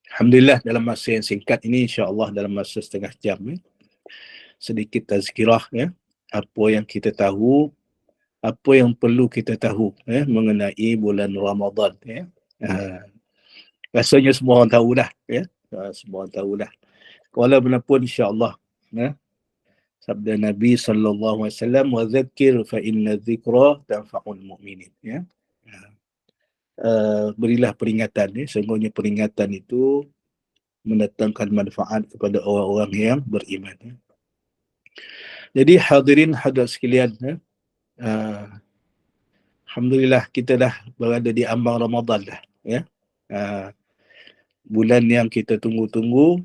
Alhamdulillah dalam masa yang singkat ini, insya-Allah dalam masa setengah jam sedikit tazkirah apa yang kita tahu, apa yang perlu kita tahu mengenai bulan Ramadan Uh, rasanya semua orang tahu dah semua orang tahu dah. Walaupun insya-Allah sabda Nabi sallallahu alaihi wasallam, wa dzakir fa inna dzikra tanfa'ul mu'minin berilah peringatan sesungguhnya peringatan itu mendatangkan manfaat kepada orang-orang yang beriman. Jadi hadirin hadirat sekalian, alhamdulillah kita dah berada di ambang Ramadan dah Uh, bulan yang kita tunggu-tunggu.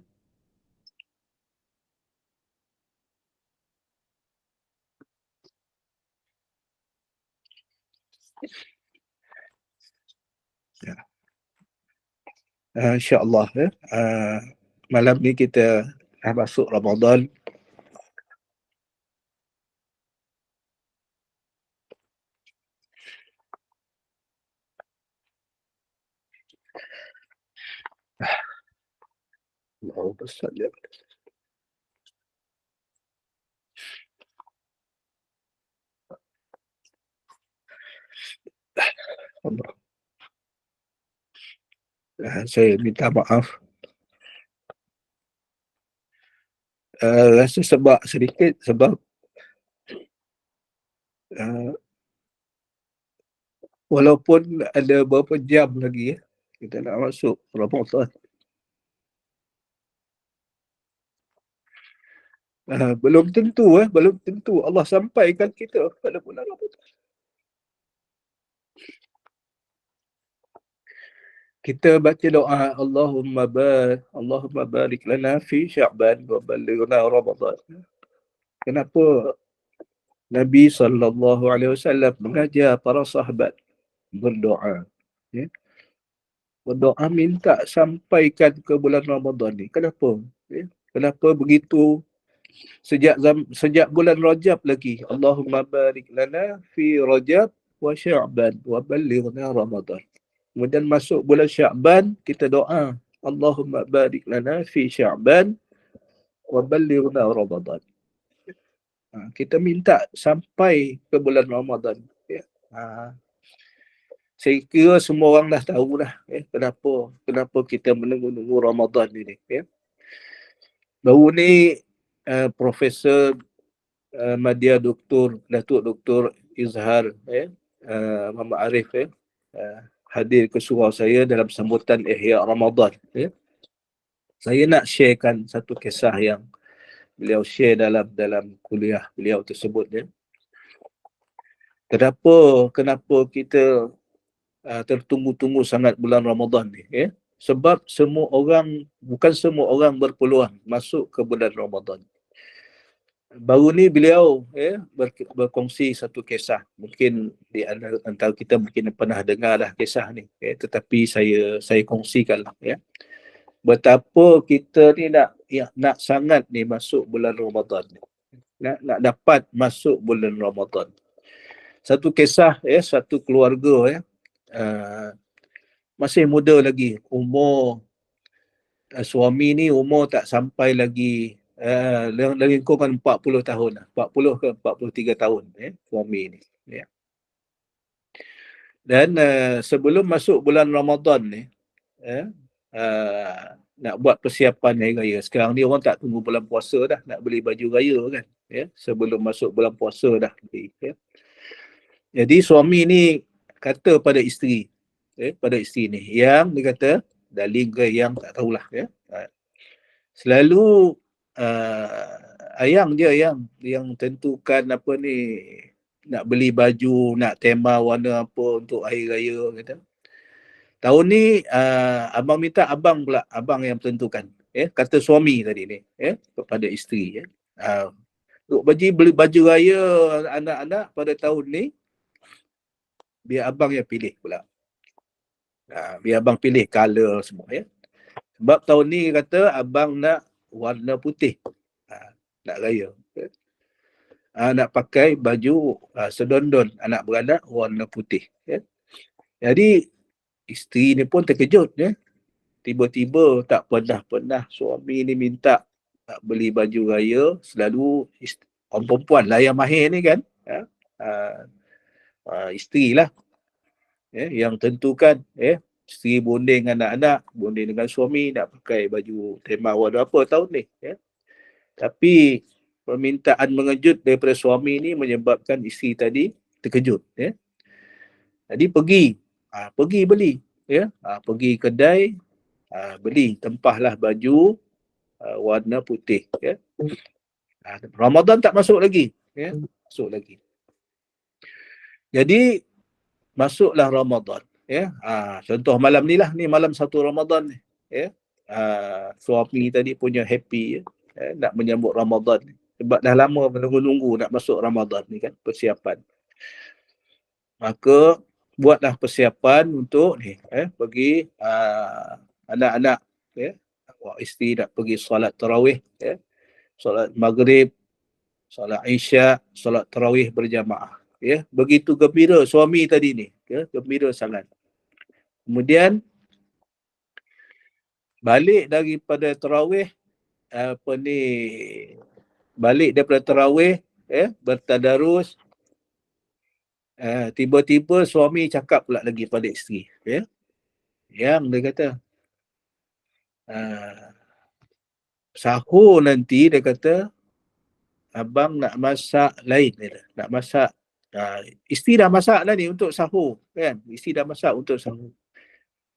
InsyaAllah malam ni kita dah masuk Ramadan. Allahumma salli Allah. Saya minta maaf. Rasa sebab sedikit sebab walaupun ada beberapa jam lagi kita nak masuk Ramadan. Belum tentu Allah sampaikan kita pada bulan Ramadan. Kita baca doa Allahumma barik lana fi Sya'ban wa ballighna Ramadan. Kenapa Nabi sallallahu alaihi wasallam mengajar para sahabat berdoa berdoa minta sampaikan ke bulan Ramadan ni. Kenapa? Kenapa begitu? Sejak bulan Rajab lagi, Allahumma barik lana fi Rajab wa Sya'ban wa ballighna Ramadan. Kemudian masuk bulan Sya'ban, kita doa Allahumma barik lana fi Sya'ban wa ballighna Ramadan. Kita minta sampai ke bulan Ramadan. Saya kira semua orang dah tahu dah kenapa kita menunggu Ramadan ini. Baru ni Profesor Madya Datuk Dr. Izhar Muhammad Arif hadir ke surau saya dalam sambutan Ihya Ramadan. Saya nak sharekan satu kisah yang beliau share dalam kuliah beliau tersebut. Kenapa kita tertunggu-tunggu sangat bulan Ramadan ni? Sebab bukan semua orang berpeluang masuk ke bulan Ramadan. Baru ni beliau berkongsi satu kisah. Mungkin di antara kita mungkin pernah dengar dah kisah ni, tetapi saya kongsikanlah. Betapa kita ni nak sangat ni masuk bulan Ramadan. Nak dapat masuk bulan Ramadan. Satu kisah satu keluarga masih muda lagi, umur suami ni umur tak sampai lagi lebih kurang 40 tahun 40 ke 43 tahun suami ni. Dan sebelum masuk bulan Ramadan ni nak buat persiapan hari raya. Sekarang ni orang tak tunggu bulan puasa dah, nak beli baju raya kan. Sebelum masuk bulan puasa dah beli. Jadi suami ni kata pada isteri ni, yang dia kata darling ke yang tak tahulah selalu ayang je yang tentukan apa ni, nak beli baju, nak tema warna apa untuk hari raya kata. Tahun ni abang minta abang yang tentukan. Kata suami tadi ni kepada isteri untuk beli baju raya anak-anak pada tahun ni biar abang yang pilih pula. Biar abang pilih color semua Sebab tahun ni kata abang nak warna putih. Nak raya. Nak pakai baju sedondon anak beranak warna putih. Jadi isteri ni pun terkejut tiba-tiba tak pernah suami ni minta nak beli baju raya, selalu orang perempuan lah yang mahir ni kan, isteri lah yang tentukan, isteri bonding anak-anak, bonding dengan suami nak pakai baju tema warna apa tahun ni. Tapi permintaan mengejut daripada suami ni menyebabkan isteri tadi terkejut. Jadi pergi beli, pergi kedai, beli, tempahlah baju warna putih. Ramadan tak masuk lagi. Masuk lagi. Jadi masuklah Ramadan. Contoh malam ni lah, ni malam 1 Ramadan ni. Suami tadi punya happy nak menyambut Ramadan ni. Sebab dah lama menunggu-nunggu nak masuk Ramadan ni kan, persiapan. Maka buatlah persiapan untuk ni, pergi anak-anak, isteri nak pergi solat tarawih, solat maghrib, solat isyak, solat tarawih berjamaah. Begitu gembira suami tadi ni, gembira sangat. Kemudian balik daripada tarawih, balik daripada tarawih, bertadarus, tiba-tiba suami cakap pula lagi pada isteri, yang dia kata, sahur nanti dia kata abang nak masak lain, nak masak. Isteri dah masak dah ni untuk sahur kan, isteri dah masak untuk sahur.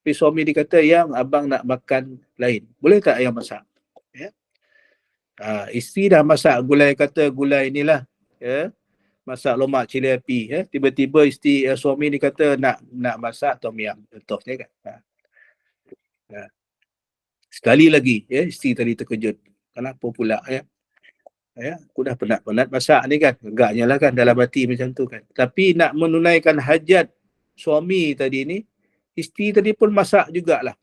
Tapi suami dia kata yang abang nak makan lain, boleh tak yang masak? Isteri dah masak gulai, kata gulai inilah, masak lomak cili api, tiba-tiba isteri, suami ni kata nak masak tom yum contohnya kan. Sekali lagi isteri tadi terkejut, kenapa pula aku dah penat-penat masak ni kan, agaknya lah kan dalam hati macam tu kan. Tapi nak menunaikan hajat suami tadi ni, isteri tadi pun masak jugalah,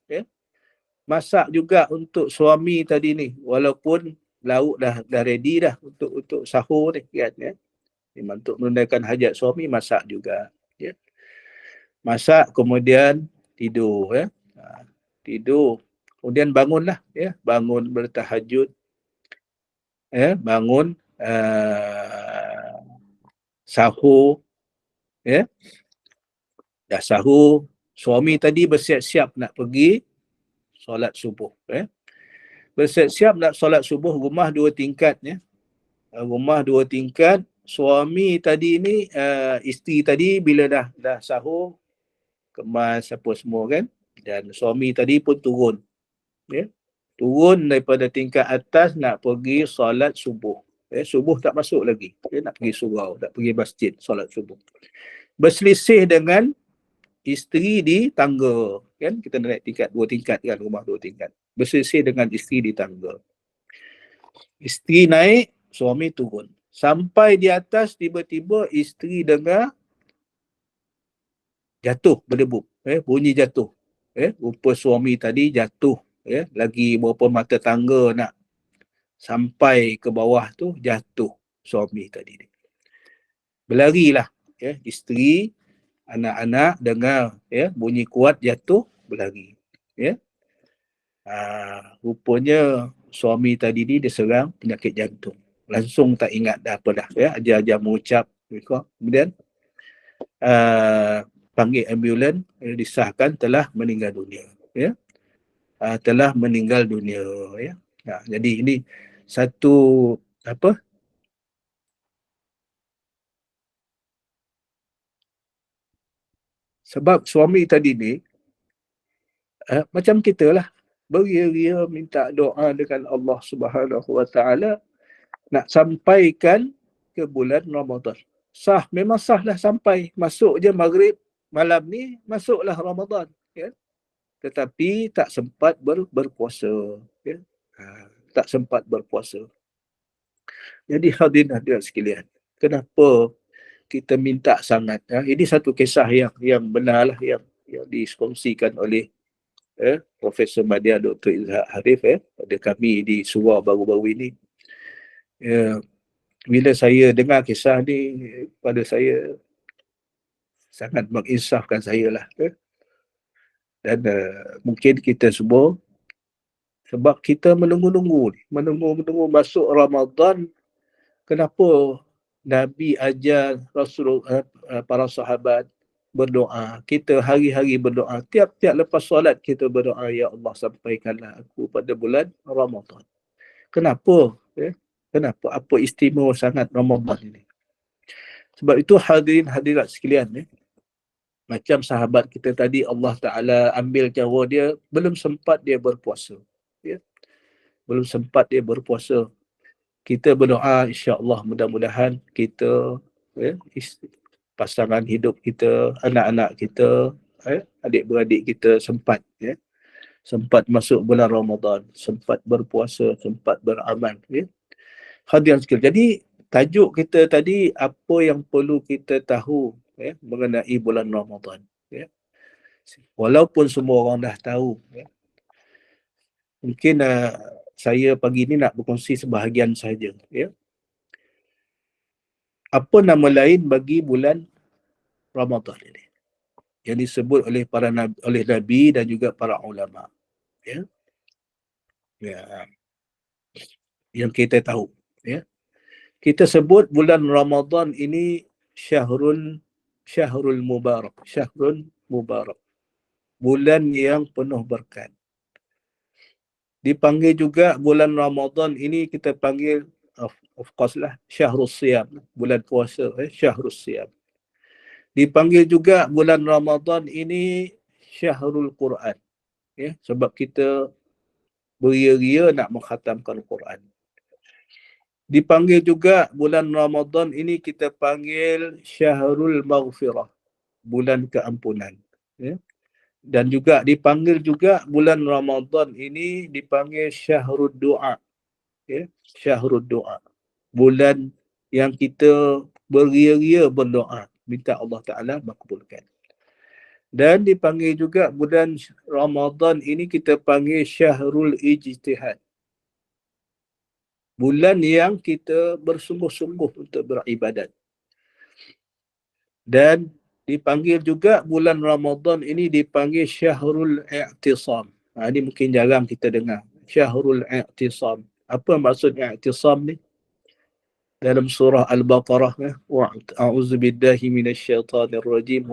masak juga untuk suami tadi ni, walaupun lauk dah ready dah untuk sahur ni kan, memang untuk menunaikan hajat suami, masak juga. Masak, kemudian tidur, tidur, kemudian bangunlah, bangun bertahajud, bangun, sahur, dah sahur, suami tadi bersiap-siap nak pergi solat subuh, bersiap-siap nak solat subuh, rumah 2 tingkat, rumah 2 tingkat. Suami tadi ni, isteri tadi bila dah sahur, kemas apa semua kan, dan suami tadi pun turun, turun daripada tingkat atas nak pergi solat subuh. Subuh tak masuk lagi, nak pergi surau, nak pergi masjid solat subuh. Berselisih dengan isteri di tangga kan, kita naik tingkat 2 tingkat kan, rumah 2 tingkat. Berselisih dengan isteri di tangga. Isteri naik, suami turun. Sampai di atas, tiba-tiba isteri dengar jatuh berdebuk, bunyi jatuh. Rupa suami tadi jatuh, lagi berapa mata tangga nak sampai ke bawah tu, jatuh suami tadi. Berlarilah isteri, anak-anak dengar bunyi kuat jatuh, berlari. Rupanya suami tadi ni diserang penyakit jantung. Langsung tak ingat dah apa dah, ajar-ajar mengucap. Kemudian panggil ambulan, disahkan telah meninggal dunia. Telah meninggal dunia. Jadi ini satu sebab suami tadi ni macam kita lah, beria-ria minta doa dengan Allah Subhanahu Wa Taala nak sampaikan ke bulan Ramadan. Memang sah lah sampai, masuk je maghrib malam ni, masuklah Ramadan, tetapi tak sempat berpuasa, tak sempat berpuasa. Jadi hadirin sekalian, kenapa kita minta sangat? Ini satu kisah yang benar lah, yang dikongsikan oleh Profesor Madya Dr. Izhak Harif pada kami di surau baru-baru ini. Bila saya dengar kisah ni, pada saya sangat menginsafkan saya lah. Dan mungkin kita semua, sebab kita menunggu masuk Ramadan. Kenapa Nabi ajar para sahabat berdoa? Kita hari-hari berdoa. Tiap-tiap lepas solat kita berdoa, ya Allah sampaikanlah aku pada bulan Ramadan. Kenapa? Kenapa? Apa istimewa sangat Ramadan ini? Sebab itu hadirin hadirat sekalian, macam sahabat kita tadi, Allah Ta'ala ambil nyawa dia, belum sempat dia berpuasa. Belum sempat dia berpuasa. Kita berdoa, insya-Allah mudah-mudahan kita, pasangan hidup kita, anak-anak kita, adik-beradik kita sempat sempat masuk bulan Ramadan, sempat berpuasa, sempat beramal. Hadirin sekalian. Jadi tajuk kita tadi, apa yang perlu kita tahu mengenai bulan Ramadan. Walaupun semua orang dah tahu. Mungkin saya pagi ni nak berkongsi sebahagian saja. Apa nama lain bagi bulan Ramadan ini? Yang disebut oleh oleh Nabi dan juga para ulama. Yang kita tahu. Kita sebut bulan Ramadan ini Syahrul Mubarak. Syahrul Mubarak. Bulan yang penuh berkat. Dipanggil juga bulan Ramadan ini, kita panggil of course lah Syahrul Siyam, bulan puasa, Syahrul Siyam. Dipanggil juga bulan Ramadan ini Syahrul Quran, sebab kita beria-ria nak mengkhatamkan Quran. Dipanggil juga bulan Ramadan ini kita panggil Syahrul Maghfirah, bulan keampunan. Dan juga dipanggil juga bulan Ramadan ini dipanggil Syahrul Du'a. Syahrul Du'a. Bulan yang kita beria-ria berdoa, minta Allah Ta'ala makbulkan. Dan dipanggil juga bulan Ramadan ini kita panggil Syahrul Ijtihad. Bulan yang kita bersungguh-sungguh untuk beribadat. Dan dipanggil juga bulan Ramadan ini dipanggil Syahrul I'tisam. Ini mungkin jarang kita dengar. Syahrul I'tisam. Apa maksud i'tisam ni? Dalam surah Al-Baqarah, A'udzubillahi minasyaitanirrajim,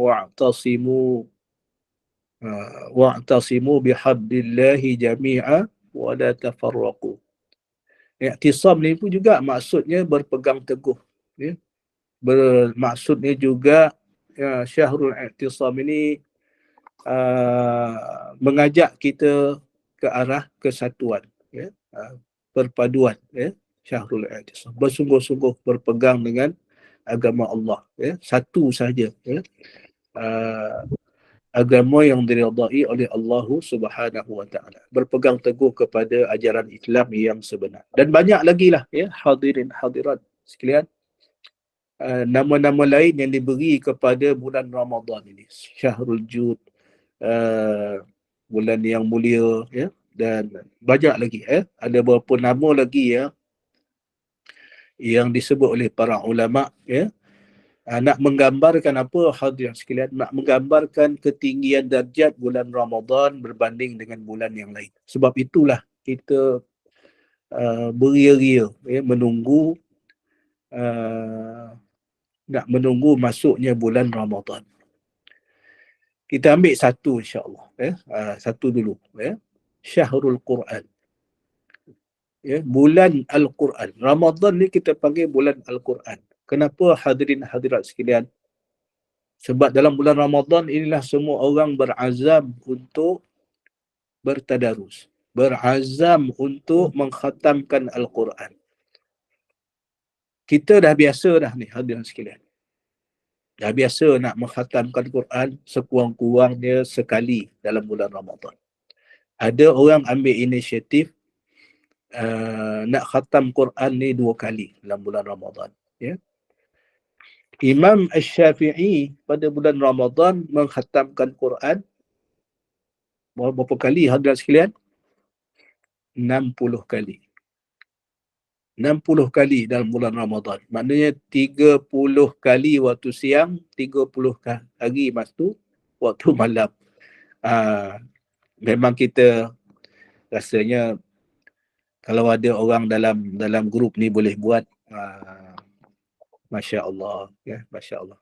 wa'tasimu bihablillahi jami'a wa la tafarraqu. I'tisam ni pun juga maksudnya berpegang teguh. Bermaksudnya juga Syahrul I'tisam ini mengajak kita ke arah kesatuan, perpaduan, Syahrul I'tisam. Bersungguh-sungguh berpegang dengan agama Allah, satu saja, agama yang diridai oleh Allah Subhanahu wa Ta'ala. Berpegang teguh kepada ajaran Islam yang sebenar. Dan banyak lagi lah, hadirin hadirat sekalian, nama-nama lain yang diberi kepada bulan Ramadan ini. Syahrul Jud, bulan yang mulia, dan banyak lagi. Ada beberapa nama lagi yang disebut oleh para ulama. Nak menggambarkan apa, hadirin sekalian? Nak menggambarkan ketinggian darjat bulan Ramadan berbanding dengan bulan yang lain. Sebab itulah kita beria-ria menunggu, nak menunggu masuknya bulan Ramadan. Kita ambil satu insya-Allah, satu dulu, Syahrul Quran. Bulan Al-Quran. Ramadan ni kita panggil bulan Al-Quran. Kenapa, hadirin hadirat sekalian? Sebab dalam bulan Ramadan inilah semua orang berazam untuk bertadarus, berazam untuk mengkhatamkan Al-Quran. Kita dah biasa dah ni, hadirin sekalian. Dah biasa nak mengkhatamkan Quran sekurang-kurangnya sekali dalam bulan Ramadan. Ada orang ambil inisiatif nak khatam Quran ni 2 kali dalam bulan Ramadan. Imam Asy-Syafi'i pada bulan Ramadan mengkhatamkan Quran berapa kali, hadirin sekalian? 60 kali. 60 kali dalam bulan Ramadan. Maknanya 30 kali waktu siang, 30 kali waktu malam. Memang kita rasanya kalau ada orang dalam grup ni boleh buat, Masya Allah, ya, Masya Allah.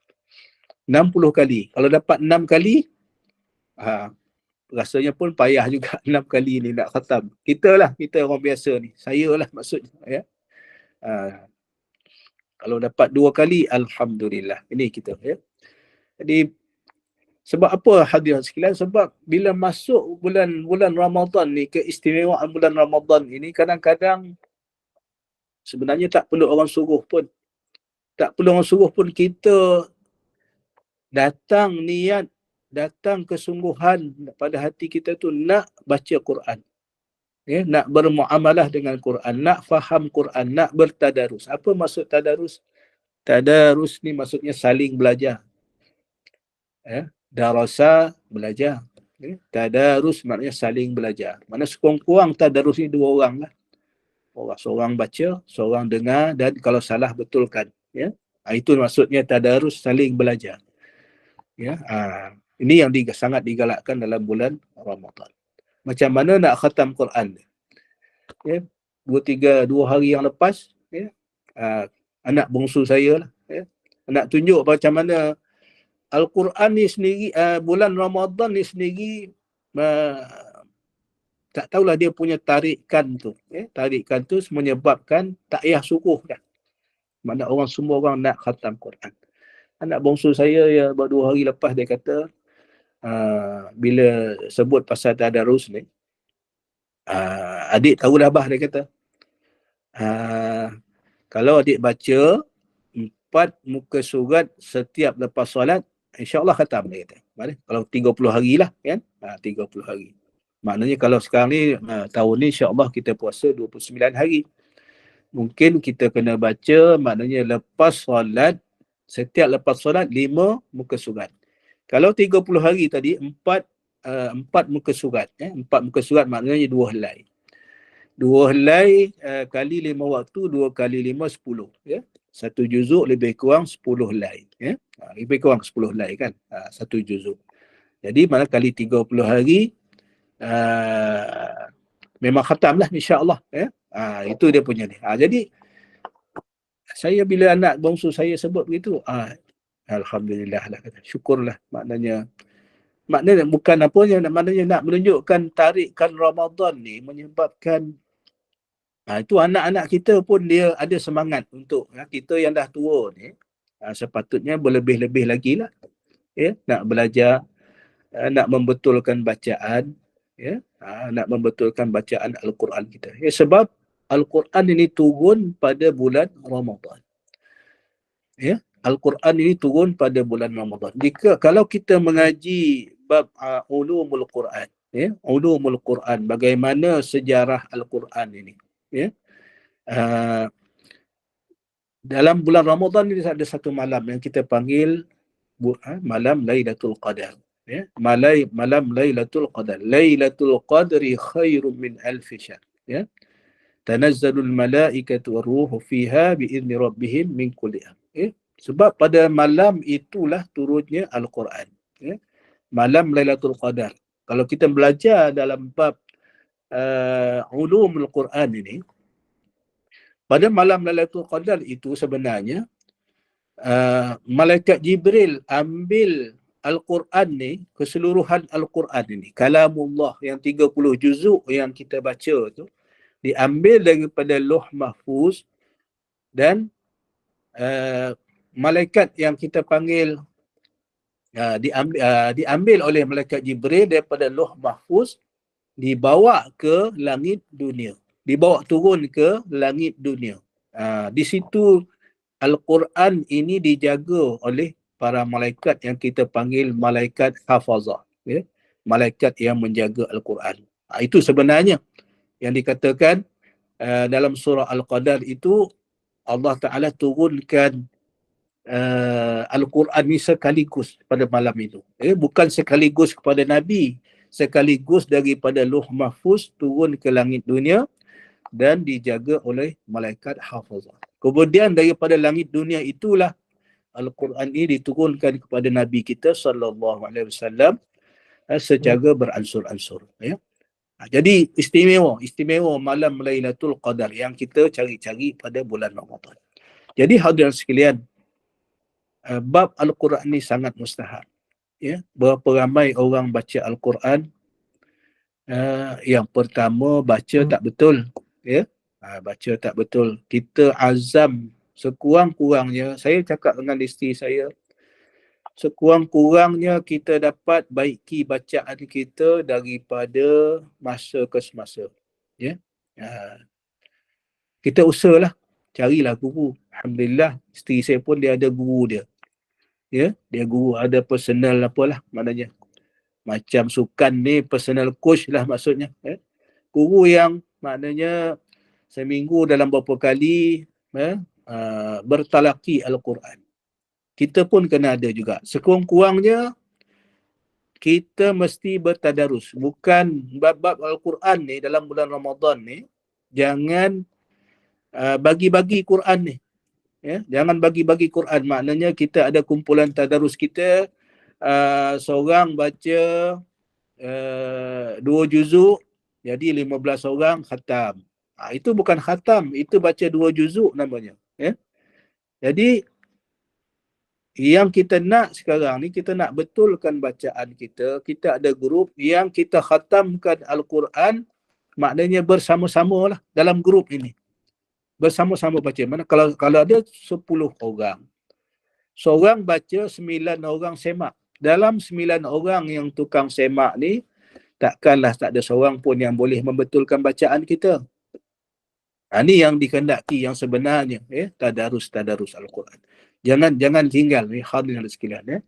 60 kali. Kalau dapat 6 kali, rasanya pun payah juga 6 kali ni nak khatam. Kita orang biasa ni. Saya lah maksudnya, ya. Kalau dapat 2 kali, Alhamdulillah. Ini kita, ya. Jadi, sebab apa hadirin sekalian? Sebab bila masuk bulan Ramadan ni, keistimewaan bulan Ramadan ini, kadang-kadang sebenarnya tak perlu orang suruh pun. Tak perlu orang suruh pun, kita datang niat, datang kesungguhan pada hati kita tu nak baca Quran. Ya, nak bermuamalah dengan Quran, nak faham Quran, nak bertadarus. Apa maksud tadarus? Tadarus ni maksudnya saling belajar. Ya, darasa, belajar. Ya, tadarus maknanya saling belajar. Mana sekurang-kurang tadarus ni 2 orang lah. Seorang baca, seorang dengar, dan kalau salah betulkan. Ya, itu maksudnya tadarus, saling belajar. Ya, ini yang sangat digalakkan dalam bulan Ramadan. Macam mana nak khatam Quran? Ya, 2 hari yang lepas, ya, anak bongsu saya lah, ya, nak tunjuk macam mana Al-Quran ni sendiri, bulan Ramadan ni sendiri, tak tahulah dia punya tarikan tu, ya, tarikan tu menyebabkan tak payah suruh dah. Mana semua orang nak khatam Quran. Anak bongsu saya, ya, baru 2 hari lepas dia kata, bila sebut pasal tadarus ni, adik tahu dah bah, dia kata, kalau adik baca 4 muka surat setiap lepas solat, insya-Allah khatam, dia kata. Kalau 30 hari lah, kan? 30 hari. Maknanya kalau sekarang ni, tahun ni insya-Allah kita puasa 29 hari. Mungkin kita kena baca, maknanya lepas solat, setiap lepas solat 5 muka surat. Kalau 30 hari tadi, 4 muka surat. 4 muka surat maknanya 2 helai. 2 helai kali 5 waktu, 2 kali 5, 10. Ya? 1 juzuk lebih kurang 10 helai. Ya? Lebih kurang 10 helai kan? 1 juzuk. Jadi mana kali 30 hari, memang khatam lah insya-Allah. Ya? Itu dia punya ni. Jadi, saya bila anak bongsu saya sebut begitu, Alhamdulillah lah, syukurlah. Maknanya bukan apanya, maknanya nak menunjukkan tarikan Ramadan ni menyebabkan itu anak-anak kita pun dia ada semangat untuk, kita yang dah tua ni, sepatutnya berlebih-lebih lagi lah, ya, nak belajar, nak membetulkan bacaan, ya, nak membetulkan bacaan Al-Quran kita. Ya, sebab Al-Quran ini turun pada bulan Ramadan. Ya, Al-Quran ini turun pada bulan Ramadan. Kalau kita mengaji bab ulumul Quran, ya, ulumul Quran, bagaimana sejarah Al-Quran ini, ya, dalam bulan Ramadan ini ada satu malam yang kita panggil malam Lailatul Qadar. Ya, malam Lailatul Qadar. Lailatul Qadri khairum min alfi syahr. Ya. Tanazzalul malaikatu waruhu fiha biizni rabbihim min kulli amr. Ya. Sebab pada malam itulah turunnya Al-Quran. Ya. Malam Lailatul Qadar. Kalau kita belajar dalam bab ulumul Quran ini, pada malam Lailatul Qadar itu sebenarnya Malaikat Jibril ambil Al-Quran ni, keseluruhan Al-Quran ini, kalamullah yang 30 juzuk yang kita baca tu, diambil daripada Lauh Mahfuz, dan malaikat yang kita panggil diambil oleh Malaikat Jibril daripada Lauh Mahfuz, dibawa ke langit dunia, dibawa turun ke langit dunia. Di situ Al-Quran ini dijaga oleh para malaikat yang kita panggil malaikat hafazah, ya? Malaikat yang menjaga Al-Quran. Itu sebenarnya yang dikatakan dalam surah Al-Qadar itu, Allah Ta'ala turunkan Al-Quran ini sekaligus pada malam itu. Bukan sekaligus kepada Nabi, sekaligus daripada Lauh Mahfuz turun ke langit dunia dan dijaga oleh malaikat hafazah. Kemudian daripada langit dunia itulah Al-Quran ini diturunkan kepada Nabi kita sallallahu alaihi wasallam secara beransur-ansur, ya. Jadi istimewa malam Lailatul Qadar yang kita cari-cari pada bulan Ramadan. Jadi hadirin sekalian, bab Al-Quran ni sangat mustahab, ya. Berapa ramai orang baca Al-Quran, yang pertama baca tak betul, ya. Baca tak betul. Kita azam sekurang-kurangnya, saya cakap dengan isteri saya, sekurang-kurangnya kita dapat baiki bacaan kita daripada masa ke semasa, ya. Kita usahalah, carilah guru. Alhamdulillah, isteri saya pun dia ada guru dia, ya. Dia guru, ada personal apalah maknanya, macam sukan ni personal coach lah maksudnya, ya. Guru yang maknanya seminggu dalam beberapa kali, ya, bertalaki Al-Quran. Kita pun kena ada juga. Sekurang-kurangnya kita mesti bertadarus. Bukan bab-bab Al-Quran ni dalam bulan Ramadan ni, jangan bagi-bagi Quran ni, ya. Jangan bagi-bagi Quran. Maknanya kita ada kumpulan tadarus kita, seorang baca 2 juzuk, jadi 15 orang khatam. Itu bukan khatam, itu baca 2 juzuk namanya, ya. Jadi yang kita nak sekarang ni, kita nak betulkan bacaan kita. Kita ada grup yang kita khatamkan Al-Quran, maknanya bersama-sama lah dalam grup ini. Bersama-sama baca. Mana kalau ada 10 orang, seorang baca, 9 orang semak. Dalam 9 orang yang tukang semak ni, takkanlah tak ada seorang pun yang boleh membetulkan bacaan kita. Ini yang dikehendaki yang sebenarnya, ya, tadarus Al-Quran. Jangan tinggal ni hadirin sekalian, ya.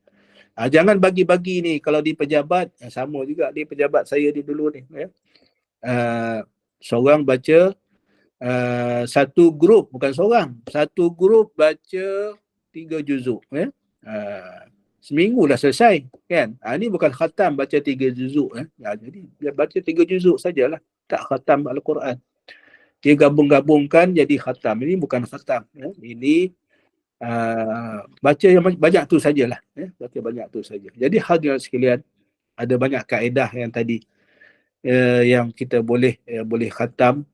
Jangan bagi-bagi ni. Kalau di pejabat, sama juga di pejabat saya di dulu ni, ya. Seorang baca, satu grup, bukan seorang, satu grup baca 3 juzuk, ya. Seminggu dah selesai, kan. Ini bukan khatam baca 3 juzuk, ya. Jadi dia baca 3 juzuk sajalah, tak khatam Al-Quran. Dia gabung-gabungkan jadi khatam. Ini bukan khatam, ya. Ini baca yang banyak tu sajalah, ya. Baca banyak tu saja. Jadi hadirin sekalian, ada banyak kaedah yang tadi, yang kita boleh khatam.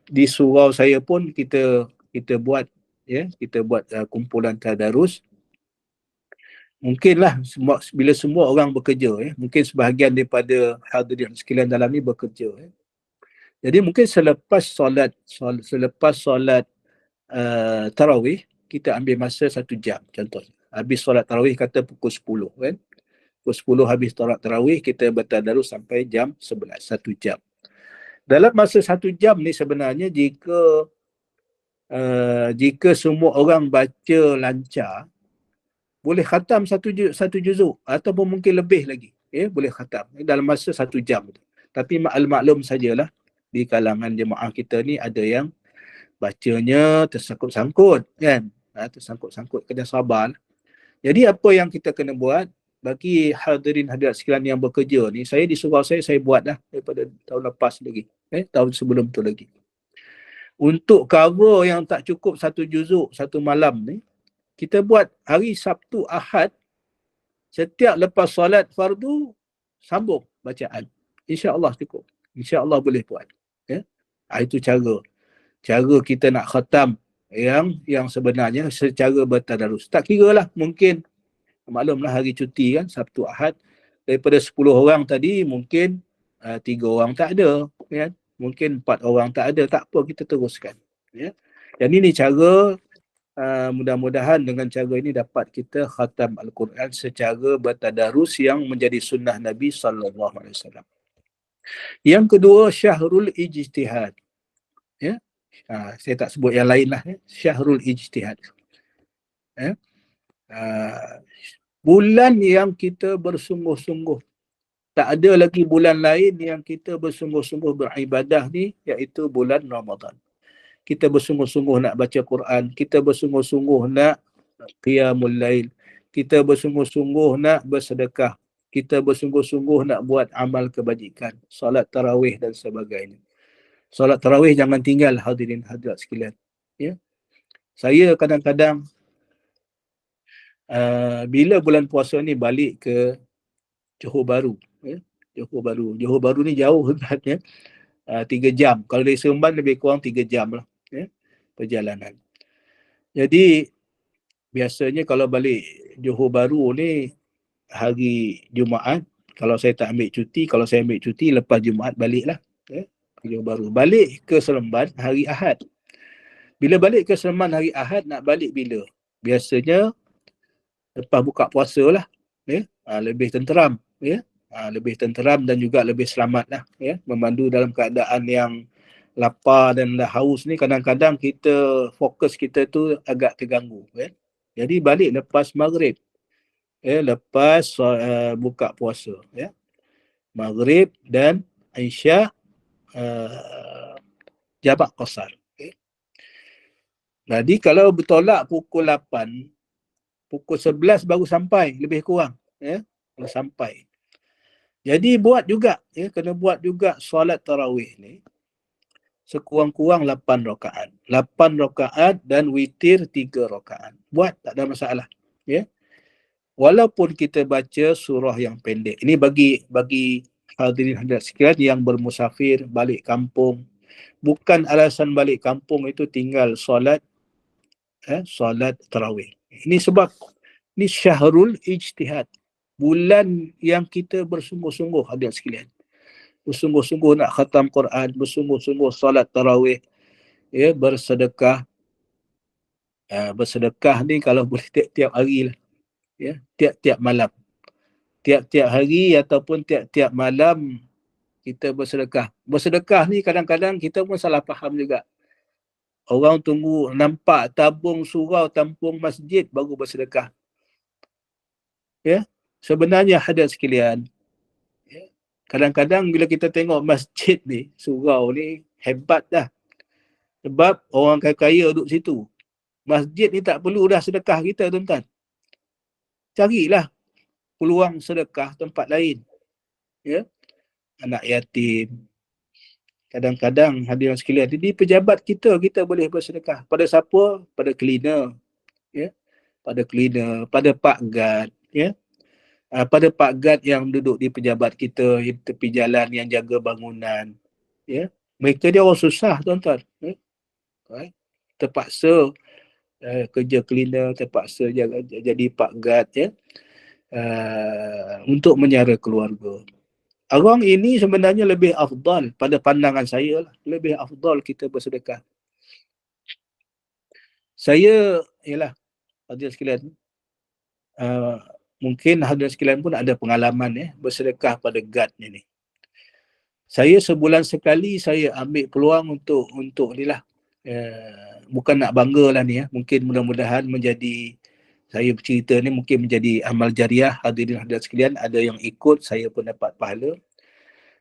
Di surau saya pun kita buat, ya, kita buat kumpulan tadarus. Mungkinlah bila semua orang bekerja, ya, mungkin sebahagian daripada hadirin sekalian dalam ni bekerja, ya. Jadi mungkin selepas solat tarawih, kita ambil masa 1 jam contoh. Habis solat tarawih kata pukul 10, kan. Pukul 10 habis solat tarawih, kita bertadarus sampai jam 11, 1 jam. Dalam masa 1 jam ni sebenarnya jika semua orang baca lancar, boleh khatam satu juzuk ataupun mungkin lebih lagi, ya, boleh khatam dalam masa 1 jam. Tapi maklum sajalah, di kalangan jemaah kita ni ada yang bacanya tersangkut-sangkut, kan. Tersangkut-sangkut, kena sabar. Jadi apa yang kita kena buat, bagi hadirin hadirat sekalian yang bekerja ni, saya di surau saya buat dah daripada tahun lepas lagi, tahun sebelum tu lagi. Untuk cover yang tak cukup 1 juzuk satu malam ni, kita buat hari Sabtu Ahad, setiap lepas solat fardu sambung bacaan. InsyaAllah cukup. InsyaAllah boleh buat, ya. Itu cara kita nak khatam yang sebenarnya secara bertadarus. Tak kira lah, mungkin maklumlah hari cuti kan, Sabtu Ahad, daripada 10 orang tadi mungkin 3 orang tak ada, kan. Mungkin 4 orang tak ada, tak apa, kita teruskan, ya. Dan ini cara, mudah-mudahan dengan cara ini dapat kita khatam Al-Quran secara bertadarus yang menjadi sunnah Nabi SAW. Yang kedua, syahrul ijtihad, ya. Saya tak sebut yang lain lah, ya. Syahrul ijtihad, ya. Bulan yang kita bersungguh-sungguh, tak ada lagi bulan lain yang kita bersungguh-sungguh beribadah ni, iaitu bulan Ramadan. Kita bersungguh-sungguh nak baca Quran, kita bersungguh-sungguh nak qiyamul lail, kita bersungguh-sungguh nak bersedekah, kita bersungguh-sungguh nak buat amal kebajikan, solat tarawih dan sebagainya. Solat tarawih jangan tinggal hadirin hadirat sekalian, ya. Saya kadang-kadang bila bulan puasa ni balik ke Johor Bahru. Johor Bahru. Johor Bahru ni jauh ya. 3 jam. Kalau dari Seremban lebih kurang 3 jam lah perjalanan. Jadi biasanya kalau balik Johor Bahru ni hari Jumaat, kalau saya tak ambil cuti, kalau saya ambil cuti lepas Jumaat baliklah Johor Bahru. Balik ke Seremban hari Ahad. Bila balik ke Seremban hari Ahad, nak balik bila? Biasanya lepas buka puasa lah. Lebih tenteram. Lebih tenteram dan juga lebih selamat lah. Memandu dalam keadaan yang lapar dan dah haus ni, kadang-kadang kita fokus kita tu agak terganggu. Jadi balik lepas maghrib. Lepas buka puasa. Maghrib dan Isyak jamak qasar. Jadi kalau bertolak pukul 8, pukul 11 baru sampai, lebih kurang. Baru sampai. Jadi buat juga, kena buat juga solat tarawih ni sekurang-kurang 8 rakaat. 8 rakaat dan witir 3 rakaat. Buat, tak ada masalah. Walaupun kita baca surah yang pendek. Ini bagi hadirin hadirat sekalian yang bermusafir, balik kampung. Bukan alasan balik kampung itu tinggal solat tarawih. Ini sebab ini syahrul ijtihad. Bulan yang kita bersungguh-sungguh hadirat sekalian. Bersungguh-sungguh nak khatam Quran, bersungguh-sungguh solat tarawih, bersedekah. Bersedekah ni kalau boleh tiap-tiap hari lah. Tiap-tiap malam. Tiap-tiap hari ataupun tiap-tiap malam kita bersedekah. Bersedekah ni kadang-kadang kita pun salah faham juga. Orang tunggu nampak tabung surau tampung masjid baru bersedekah. Sebenarnya hadirat sekalian, kadang-kadang bila kita tengok masjid ni, surau ni hebat dah. Sebab orang kaya-kaya duduk situ. Masjid ni tak perlu dah sedekah kita, tuan-tuan. Carilah peluang sedekah tempat lain. Anak yatim. Kadang-kadang hadirin sekalian, jadi pejabat kita boleh bersedekah. Pada siapa? Pada cleaner. Pada cleaner, pada Pak Gad. Pada Pak Gad yang duduk di pejabat kita, di tepi jalan yang jaga bangunan. Mereka dia orang susah, tuan-tuan. Terpaksa kerja cleaner, terpaksa jadi Pak Gad untuk menyara keluarga. Orang ini sebenarnya lebih afdal pada pandangan saya lah. Lebih afdal kita bersedekah. Saya, hadirin sekalian, mungkin hadirin sekalian pun ada pengalaman bersedekah pada guard ni. Saya sebulan sekali saya ambil peluang untuk inilah, bukan nak bangga lah ni, mungkin mudah-mudahan menjadi, saya bercerita ni mungkin menjadi amal jariah hadirin hadirat sekalian, ada yang ikut, saya pun dapat pahala.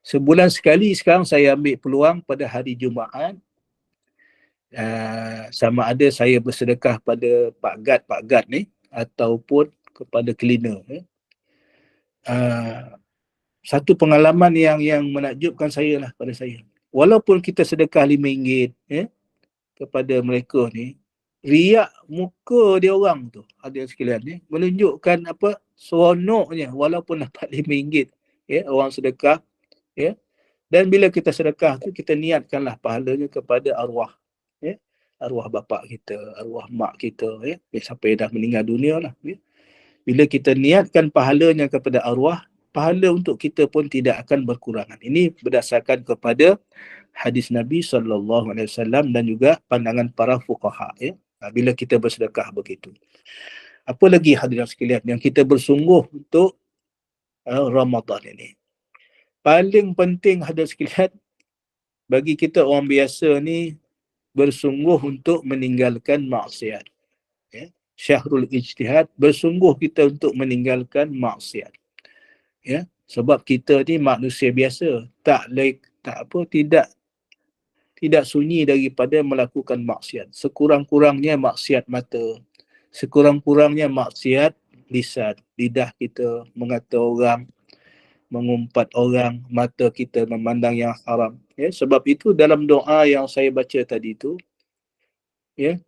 Sebulan sekali sekarang saya ambil peluang pada hari Jumaat, sama ada saya bersedekah pada Pak Gad ni ataupun kepada cleaner. Satu pengalaman yang menakjubkan saya lah pada saya. Walaupun kita sedekah RM5 kepada mereka ni, riak muka dia orang tu, hadirin sekalian ni, menunjukkan apa seronoknya walaupun dapat RM5 orang sedekah. Dan bila kita sedekah tu, kita niatkanlah pahalanya kepada arwah. Arwah bapa kita, arwah mak kita, sampai dah meninggal dunia lah. Bila kita niatkan pahalanya kepada arwah, pahala untuk kita pun tidak akan berkurangan. Ini berdasarkan kepada hadis Nabi SAW dan juga pandangan para fuqaha. Bila kita bersedekah begitu. Apa lagi hadirin sekalian yang kita bersungguh untuk Ramadan ini. Paling penting hadirin sekalian, bagi kita orang biasa ni, bersungguh untuk meninggalkan maksiat. Syahrul ijtihad, bersungguh kita untuk meninggalkan maksiat. Sebab kita ni manusia biasa, tidak sunyi daripada melakukan maksiat. Sekurang-kurangnya maksiat mata, sekurang-kurangnya maksiat lisan, lidah kita mengata orang, mengumpat orang, mata kita memandang yang haram. Sebab itu dalam doa yang saya baca tadi tu,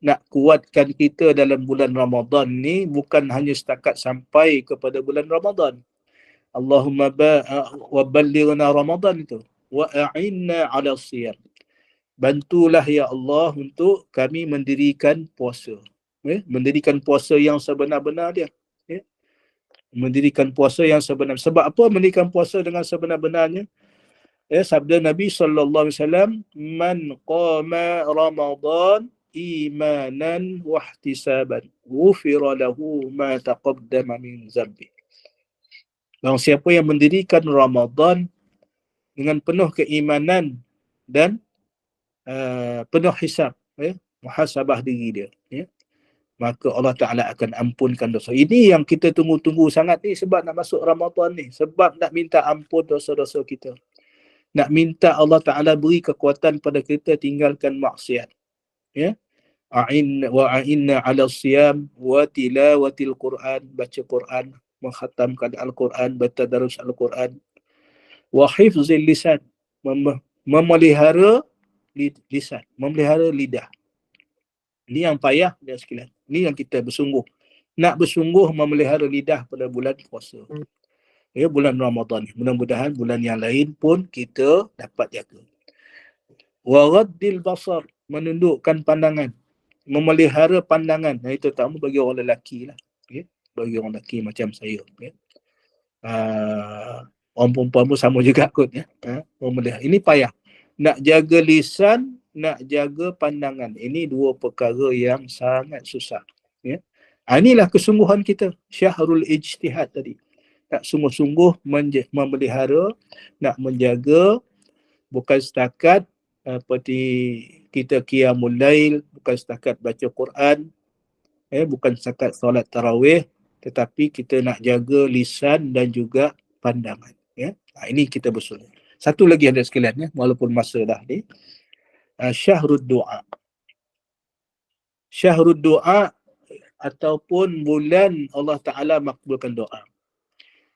nak kuatkan kita dalam bulan Ramadan ni bukan hanya setakat sampai kepada bulan Ramadan. Allahumma wa ballighna Ramadan itu. Wa a'inna 'ala siyam. Bantulah ya Allah untuk kami mendirikan puasa. Mendirikan puasa yang sebenar-benar dia. Mendirikan puasa yang sebenar. Sebab apa mendirikan puasa dengan sebenar-benarnya? Sabda Nabi sallallahu alaihi wasallam, "Man qama Ramadan imanan wa ihtisaban, ghufira lahu ma taqaddama min dzambi." Barang siapa yang mendirikan Ramadan dengan penuh keimanan dan penuh hisab, muhasabah diri dia, maka Allah Ta'ala akan ampunkan dosa. Ini yang kita tunggu-tunggu sangat ni sebab nak masuk Ramadan ni. Sebab nak minta ampun dosa-dosa kita. Nak minta Allah Ta'ala beri kekuatan pada kita tinggalkan maksiat. Ya. A'inna 'ala siyam wa tilawatil Quran, baca Quran, mengkhatamkan Al-Quran, bertadarus Al-Quran. Wa hifzil lisan, memelihara lisan, memelihara lidah. Ini yang payah dan sekalian. Ini yang kita bersungguh. Nak bersungguh memelihara lidah pada bulan puasa. Bulan Ramadan. Mudah-mudahan bulan yang lain pun kita dapat jaga. Wa raddil basar, menundukkan pandangan. Memelihara pandangan. Itu terutama bagi orang lelaki lah. Bagi orang lelaki macam saya. Orang perempuan pun sama juga kot. Ini payah. Nak jaga lisan, nak jaga pandangan. Ini dua perkara yang sangat susah. Inilah kesungguhan kita. Syahrul ijtihad tadi. Nak sungguh-sungguh memelihara, nak menjaga, bukan setakat seperti kita qiyamul lail, bukan setakat baca Quran, bukan setakat solat tarawih, tetapi kita nak jaga lisan dan juga pandangan. Ini kita bersungguh. Satu lagi ada sekalian, walaupun masa dah ni. Syahrul doa. Syahrul doa ataupun bulan Allah Ta'ala makbulkan doa.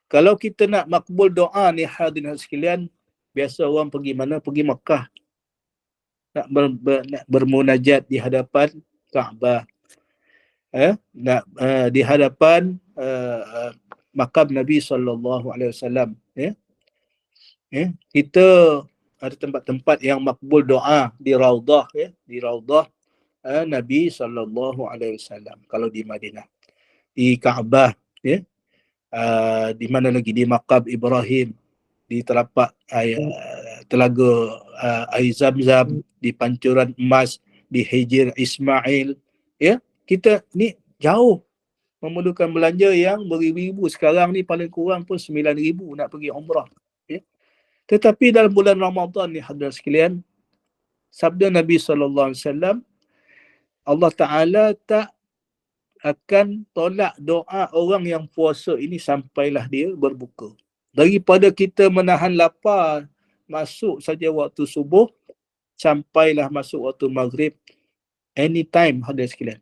Kalau kita nak makbul doa ni hadirin sekalian, biasa orang pergi mana? Pergi Mekah. Nak bermunajat di hadapan Kaabah. Di hadapan makam Nabi sallallahu alaihi wasallam. Kita ada tempat-tempat yang makbul doa di Raudah, di Raudah Nabi sallallahu alaihi wasallam kalau di Madinah. Di Kaabah, di mana lagi? Di makam Ibrahim, di telapak telaga air Zamzam, di pancuran emas, di Hijr Ismail. Kita ni jauh, memerlukan belanja yang beribu-ribu. Sekarang ni paling kurang pun 9,000 nak pergi umrah. Tetapi dalam bulan Ramadan ni hadirin sekalian, sabda Nabi sallallahu alaihi wasallam, Allah Ta'ala tak akan tolak doa orang yang puasa ini sampailah dia berbuka. Daripada kita menahan lapar masuk saja waktu subuh, sampailah masuk waktu maghrib, anytime hadirin sekalian.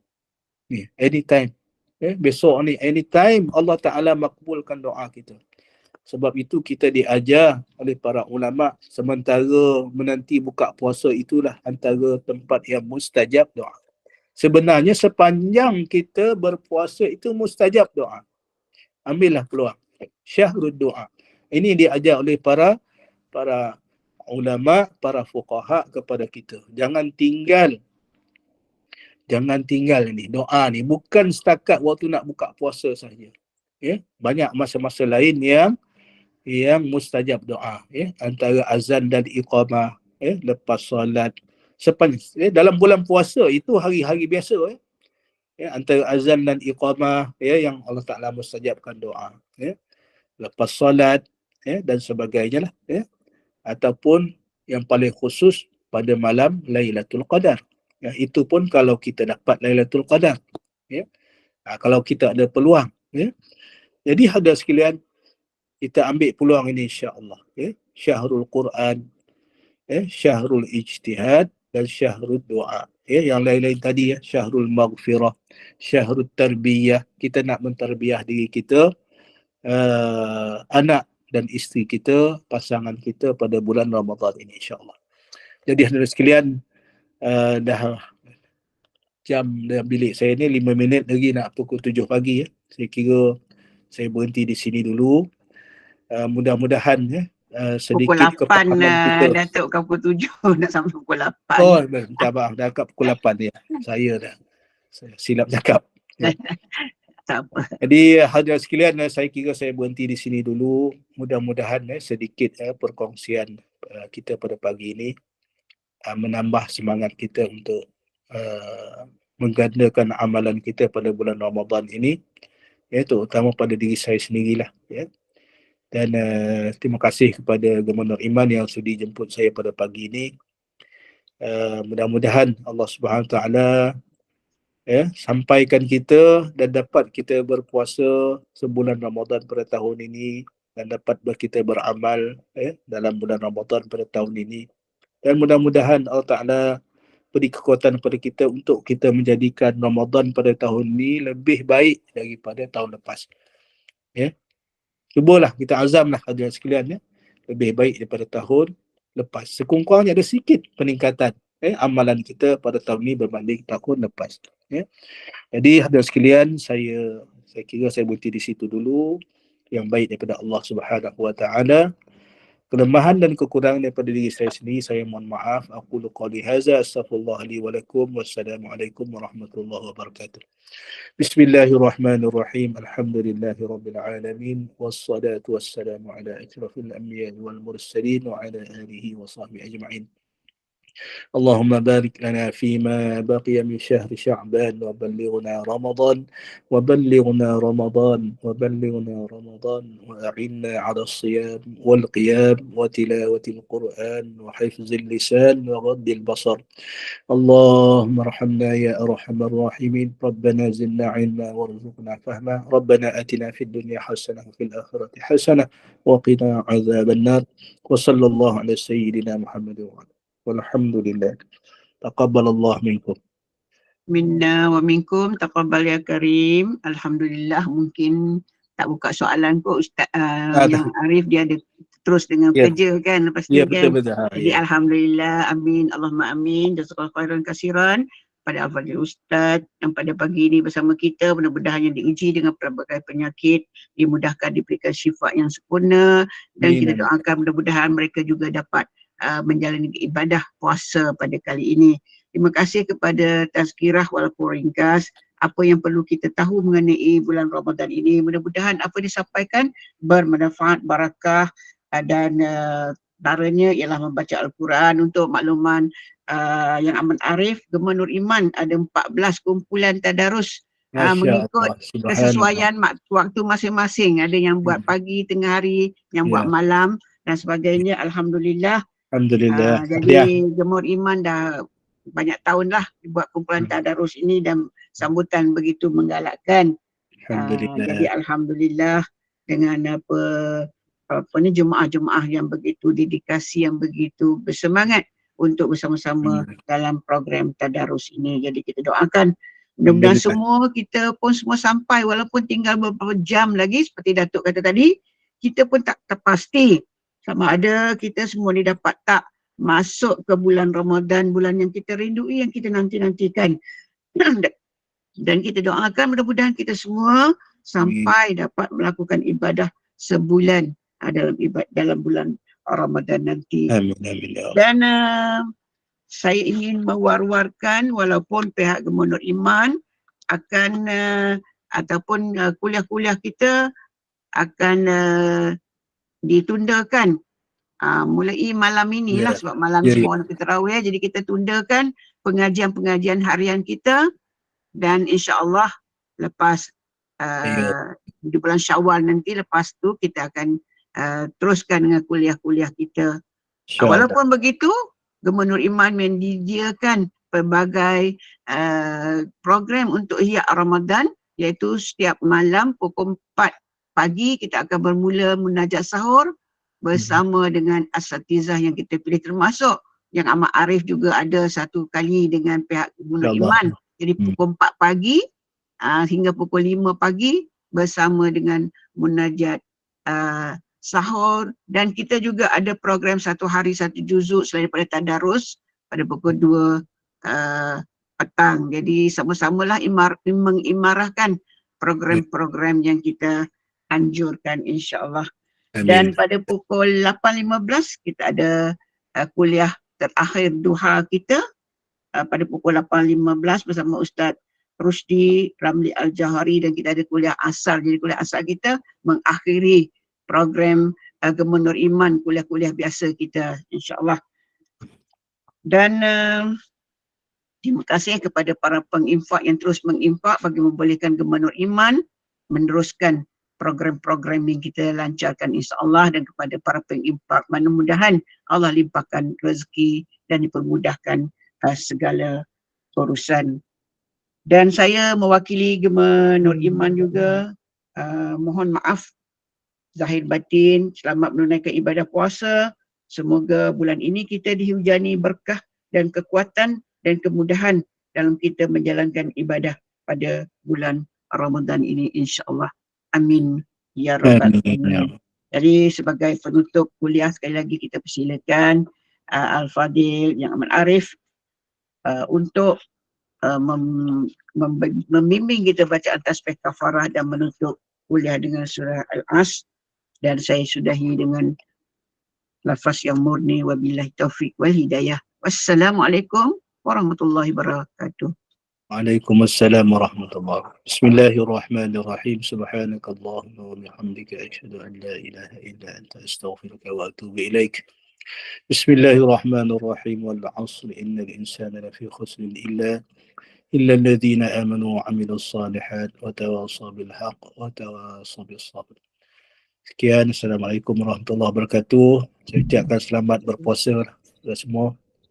Anytime. Besok ni anytime Allah Ta'ala makbulkan doa kita. Sebab itu kita diajar oleh para ulama, sementara menanti buka puasa itulah antara tempat yang mustajab doa. Sebenarnya sepanjang kita berpuasa itu mustajab doa. Ambillah peluang. Syahrul doa. Ini diajar oleh para ulama, para fuqaha kepada kita. Jangan tinggal ini doa ni. Bukan setakat waktu nak buka puasa saja. Banyak masa-masa lain yang mustajab doa. Antara azan dan iqamah, lepas solat. Dalam bulan puasa itu hari-hari biasa. Antara azan dan iqamah, yang Allah Ta'ala mustajabkan doa. Lepas solat, dan sebagainya lah. Ataupun yang paling khusus pada malam Lailatul Qadar. Itu pun kalau kita dapat Lailatul Qadar. Kalau kita ada peluang. Jadi hadirin sekalian, kita ambil peluang ini insya-Allah. Syahrul Quran, Syahrul Ijtihad dan Syahrul Doa. Yang lain-lain tadi, Syahrul Maghfirah, Syahrul Tarbiyah. Kita nak mentarbiyah diri kita, anak dan isteri kita, pasangan kita pada bulan Ramadan ini insya-Allah. Jadi hadirin sekalian, dah jam dalam bilik saya ni 5 minit lagi nak pukul 7 pagi. Saya kira saya berhenti di sini dulu. mudah-mudahan Pukul sedikit 8 kefahaman kita. Datuk, ke pukul 7 nak sampai pukul 8. Oh, minta maaf, dah kat pukul 8 ya. Saya silap cakap. Ya. Tak apa. Jadi hadirin sekalian, saya kira saya berhenti di sini dulu. Mudah-mudahan sedikit perkongsian kita pada pagi ini menambah semangat kita untuk menggandakan amalan kita pada bulan Ramadan ini, terutama pada diri saya sendirilah, ya. Dan terima kasih kepada Gubernur Iman yang sudi jemput saya pada pagi ini. Mudah-mudahan Allah Subhanahu Wa Taala sampaikan kita dan dapat kita berpuasa sebulan Ramadan pada tahun ini, dan dapat kita beramal dalam bulan Ramadan pada tahun ini. Dan mudah-mudahan Allah Ta'ala beri kekuatan kepada kita untuk kita menjadikan Ramadan pada tahun ini lebih baik daripada tahun lepas. Ya. Cubalah, kita azamlah hadirin sekalian, lebih baik daripada tahun lepas. Sekurang-kurangnya ada sedikit peningkatan amalan kita pada tahun ini berbanding tahun lepas. Ya. Jadi hadirin sekalian, saya kira saya berhenti di situ dulu. Yang baik daripada Allah Subhanahu Wa Taala. Kelemahan dan kekurangan daripada diri saya sendiri, saya mohon maaf. Aqulu qali hadza, astaghfirullah li wa lakum. Wassalamualaikum warahmatullahi wabarakatuh. Bismillahirrahmanirrahim. Alhamdulillahirabbil alamin. Wassalatu wassalamu ala asyrafil anbiya'i wal mursalin wa ala alihi wa sahbihi ajma'in. اللهم بارك لنا فيما بقي من شهر شعبان وبلغنا رمضان وأعنا على الصيام والقيام وتلاوة القرآن وحفظ اللسان وغض البصر. اللهم ارحمنا يا أرحم الراحمين. ربنا زدنا علما وارزقنا فهما. ربنا آتنا في الدنيا حسنة وفي الآخرة حسنة وقنا عذاب النار. وصلى الله على سيدنا محمد وعلى walhamdulillah. Taqabbalallah minkum. Minna wa minkum, taqabbal ya karim. Alhamdulillah, mungkin tak buka soalan pun Ustaz yang Arif dia ada terus dengan kerja kan lepas ni kan. Jadi alhamdulillah, amin, Allahumma amin. Jazakallahu khairan kasiran pada Al-Fadhil Ustaz yang pada pagi ini bersama kita, mudah-mudahan yang diuji dengan pelbagai penyakit dimudahkan, diberikan syifa yang sempurna, dan kita doakan mudah-mudahan mereka juga dapat menjalani ibadah puasa pada kali ini. Terima kasih kepada tazkirah walaupun ringkas apa yang perlu kita tahu mengenai bulan Ramadan ini. Mudah-mudahan apa disampaikan bermanfaat, barakah, dan antaranya ialah membaca Al-Quran. Untuk makluman yang amat arif, Gemah Nur Iman ada 14 kumpulan tadarus mengikut kesesuaian waktu masing-masing. Ada yang buat pagi, tengah hari, yang buat malam dan sebagainya. Alhamdulillah. Jadi Gemah Nur Iman dah banyak tahun lah buat kumpulan tadarus ini dan sambutan begitu menggalakkan. Jadi alhamdulillah dengan apa ni jemaah-jemaah yang begitu dedikasi, yang begitu bersemangat untuk bersama-sama dalam program tadarus ini. Jadi kita doakan mudah-mudahan semua kita pun semua sampai, walaupun tinggal beberapa jam lagi seperti Datuk kata tadi, kita pun tak terpasti sama ada kita semua ni dapat tak masuk ke bulan Ramadan, bulan yang kita rindui, yang kita nanti-nantikan. Dan kita doakan mudah-mudahan kita semua sampai dapat melakukan ibadah sebulan dalam bulan Ramadan nanti. Dan saya ingin mewar-warkan, walaupun pihak Gemah Nur Iman akan ataupun kuliah-kuliah kita akan ditundakan mulai malam inilah sebab malam semua orang tarawih, jadi kita tundakan pengajian-pengajian harian kita, dan insya-Allah lepas di bulan Syawal nanti, lepas tu kita akan teruskan dengan kuliah-kuliah kita. Walaupun begitu, Gemah Nur Iman menyediakan pelbagai program untuk Ihya Ramadan, iaitu setiap malam pukul 4 pagi kita akan bermula munajat sahur bersama dengan asatizah yang kita pilih, termasuk yang amat arif juga ada satu kali dengan pihak Gemah Nur Iman. Jadi pukul 4 pagi hingga pukul 5 pagi bersama dengan munajat sahur, dan kita juga ada program satu hari satu juzuk selain daripada tadarus pada pukul 2 petang. Jadi sama-samalah mengimarahkan program-program yang kita anjurkan, insya-Allah. Dan pada pukul 8.15 kita ada kuliah terakhir duha kita pada pukul 8.15 bersama Ustaz Rusdi Ramli Al-Jahari, dan kita ada kuliah asar. Jadi kuliah asar kita mengakhiri program Gema Nur Iman, kuliah-kuliah biasa kita, insyaAllah. Dan terima kasih kepada para penginfak yang terus menginfak bagi membolehkan Gema Nur Iman meneruskan program-program yang kita lancarkan, insyaAllah. Dan kepada para penginfak, mudah-mudahan Allah limpahkan rezeki dan dipermudahkan segala urusan. Dan saya mewakili Gema Nur Iman juga, mohon maaf zahir batin, selamat menunaikan ibadah puasa. Semoga bulan ini kita dihujani berkah dan kekuatan dan kemudahan dalam kita menjalankan ibadah pada bulan Ramadan ini, insyaAllah. Amin ya rabbal alamin. Jadi sebagai penutup kuliah, sekali lagi kita persilakan Al-Fadil yang amat arif untuk membimbing kita bacaan tasbih kafarah dan menutup kuliah dengan surah Al-As. Dan saya sudahi dengan lafaz yang murni, wabillahi taufiq wal hidayah. Wassalamualaikum warahmatullahi wabarakatuh. Waalaikumsalam warahmatullahi wabarakatuh. Bismillahirrahmanirrahim. Subhanakallahumma wa bihamdika asyhadu an la ilaha illa anta astaghfiruka wa atubu ilaik. Bismillahirrahmanirrahim. Wal 'asri innal insana lafi khusrin illa alladhina amanu wa 'amilus shalihat wa tawassaw bil haqq wa tawassaw bis sabr. Sekian, Assalamualaikum warahmatullahi wabarakatuh. Saya ucapkan selamat berpuasa kepada semua.